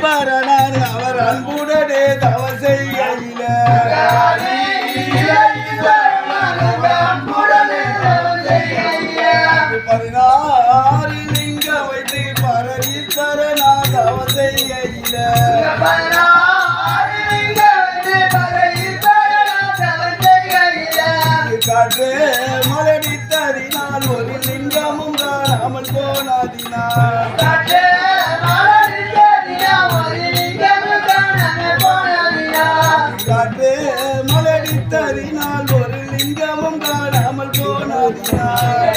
பரணான் அவர் அன்புடனே தவ செய்கையில பதினாறு லிங்க வைத்து பரீஸ்வரனா தவ செய்கையில காற்று மலடித்ததினால் ஒரு லிங்கமும் காணாமல் போனதினால் காற்று மலடித்ததினால் ஒரு லிங்கமும் காணாமல் போனதினால்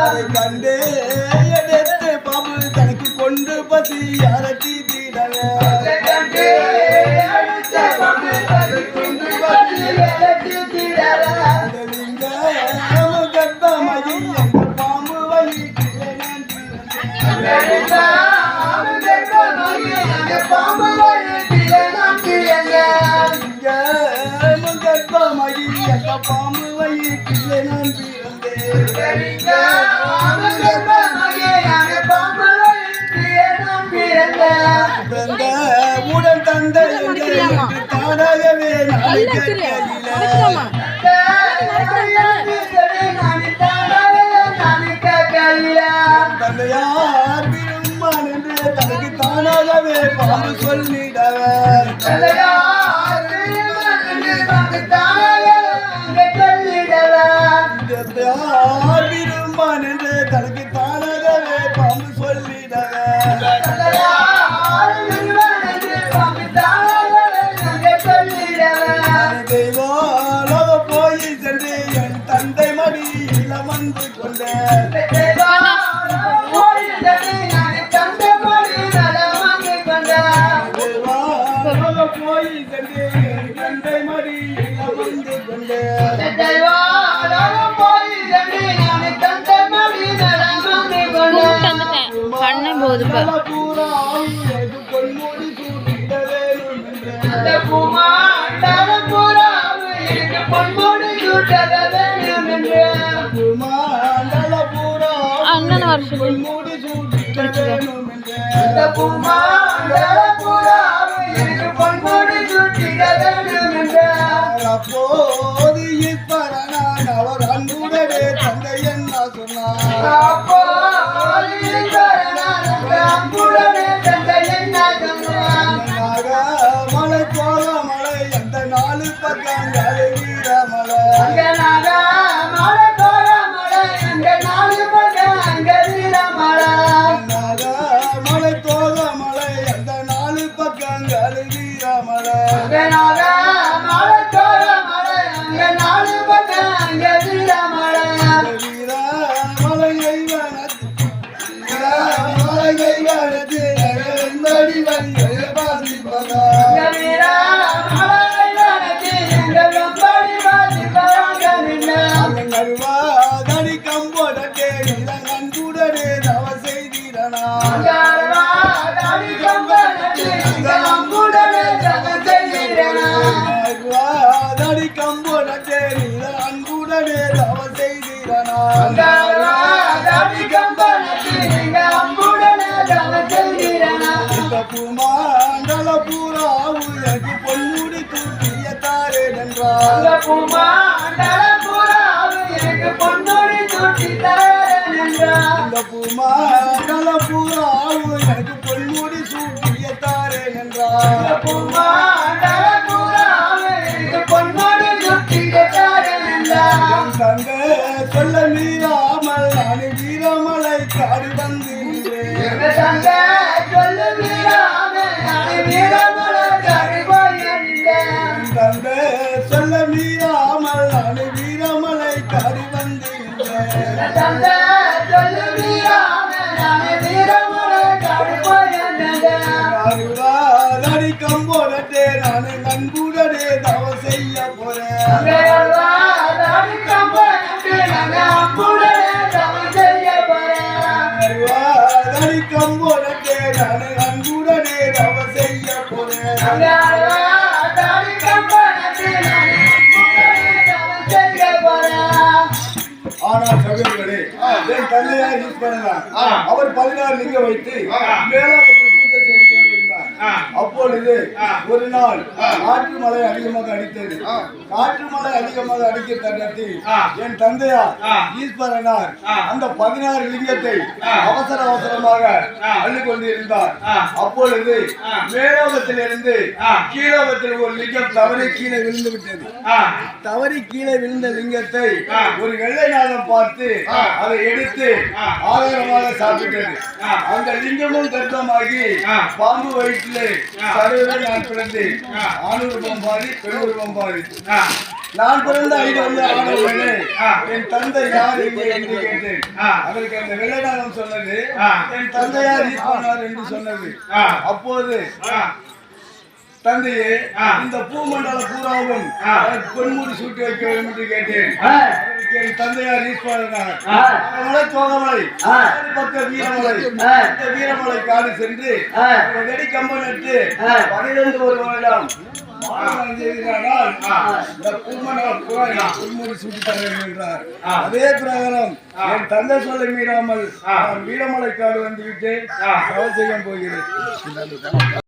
அதை கண்டே எடுத்து பாபு தனக்கு கொண்டு பசி அரட்டி தீடவே பாம்பு வயிற்றிலே நான் பிறந்தேன் உடன் தந்தை தானாகவே தந்தையார் விரும்பான் என்று தனக்கு தானாகவே பாம்பு சொல்லிடவர் விரும்பான் என்று தனக்கு தானாகவே பாம்பு சொல்லிடவர் தெய்வாலோக போய் சென்று என் தந்தை மடியில வந்து கொண்டேன் போய் சென்று என் தந்தை மடியில வந்து கொண்டேன் பொன்முடி சூட்டிட வேணும் என்று அண்ணன் வருஷம் பொன்முடி சூட்டிட வேணும் என்று அப்போது இப்பரணான் அவர் அன்புடனே தந்தை என்ன சொன்னார் மலை போல மலை எந்த நாலு பக்கம் அழகிற மலை மலை போல மலை எந்த நாலு பக்கம் அழகிற மலை மலை போல மலை எந்த நாலு பக்கம் அழகிற மலை மலை போல மலை எந்த நாலு பக்கம் அழகிற மலை மலையை வனத்து மலையை வனத்து தனி கம்போடே நன்குடனே தவ செய்திரனா தனி கம்போடே அன்புடனே தவ செய்திரனா பூமாண்டல பூரா உலகு பொன்முடி தூக்கிய தாரே என்றார் பூமாண்டல பூரா உலகு பொன்முடி தூக்கி தாரே என்றார் பூமாண்டல பூரா உலகு பொன்முடி சூட்டிய தாரே என்றார் பூமாண்டல பூரா உலகு பொன்முடி சூட்டிய தாரே என்றார் தங்க சொல்ல மீறாமல் நான் வீரமலை காடு வந்தேன் தங்க சொல்ல தந்தை சொல்ல மீறாமல் நான் வீரமலை காடி வந்தேன் கம்போடே நான் நண்புடனே தவ செய்ய போறேன் கம்போடே நான் நண்புடனே தவ செய்ய போறேன் ஆனால் சகோதரர்களே தந்தையார் ஈஸ்வரனார் அவர் 16 லிங்கம் வைத்து மேலோகத்தில் பூஜை செய்து கொண்டிருந்தார். அப்பொழுது ஒரு நாள் காற்று மழை அதிகமாக அடித்தது. காற்று மழை அதிகமாக அடிக்க தருணத்தில் என் தந்தையார் ஈஸ்வரனார் அந்த 16 லிங்கத்தை அவசர அவசரமாக அள்ளி கொண்டிருந்தார். அப்பொழுது மேலோகத்திலிருந்து கீழோகத்தில் ஒரு லிங்கம் தவறி கீழே விழுந்து விட்டது. தவறி கீழே விழுந்த லிங்கத்தை ஒரு வெள்ளை நாகம் பார்த்து அதை எடுத்து ஆதாரமாக சாப்பிட்டது. அந்த லிங்கமும் தர்ப்பமாகி பாம்பு வயிற்றிலே சர்வதே நான் பிறந்தேன். ஆணுருவம் பாதி பெருருவம் பாதி. நான் பிறந்த 5 ஆனவுடனே என் தந்தை யார் எங்கே என்று கேட்டேன். அதற்கு அந்த வெள்ளநாகம் சொன்னது என் தந்தையார் ஈஸ்வரனார் என்று சொன்னது. அப்போது தந்தையே இந்த பூமண்டல பூராவும் பொன்முடி சூட்டி வைக்க வேண்டும் என்று கேட்டேன். என் தந்தையார் ஈஸ்வரனார் தோகமலை பக்க வீரமலை இந்த வீரமலை காடு சென்று வெடி கம்பம் நட்டு 12 ஒரு வருடம் அதே பிரகாரம் என் தந்தை சொல்ல மீறாமல் வீரமலை காடு வந்து விட்டு செய்ய போகிறேன்.